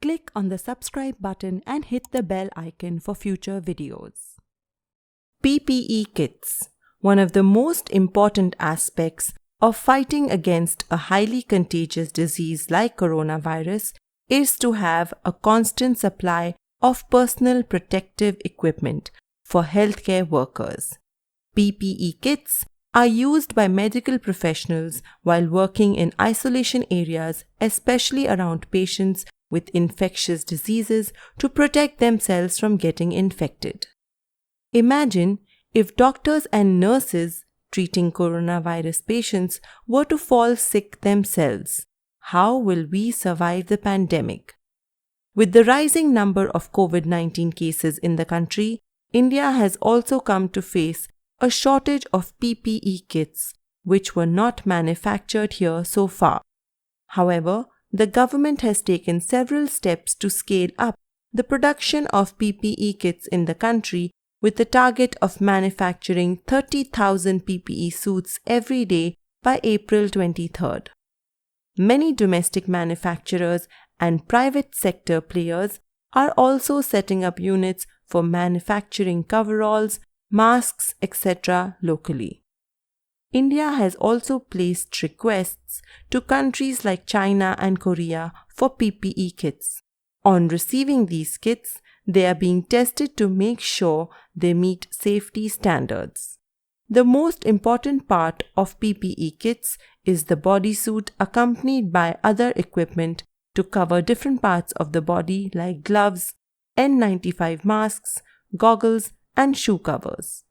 Click on the subscribe button and hit the bell icon for future videos. PPE kits. One of the most important aspects of fighting against a highly contagious disease like coronavirus is to have a constant supply of personal protective equipment for healthcare workers. PPE kits are used by medical professionals while working in isolation areas, especially around patients with infectious diseases, to protect themselves from getting infected. Imagine if doctors and nurses treating coronavirus patients were to fall sick themselves. How will we survive the pandemic? With the rising number of COVID-19 cases in the country, India has also come to face a shortage of PPE kits, which were not manufactured here so far. However, the government has taken several steps to scale up the production of PPE kits in the country with the target of manufacturing 30,000 PPE suits every day by April 23rd. Many domestic manufacturers and private sector players are also setting up units for manufacturing coveralls, masks, etc. locally. India has also placed requests to countries like China and Korea for PPE kits. On receiving these kits, they are being tested to make sure they meet safety standards. The most important part of PPE kits is the bodysuit accompanied by other equipment to cover different parts of the body like gloves, N95 masks, goggles, and shoe covers.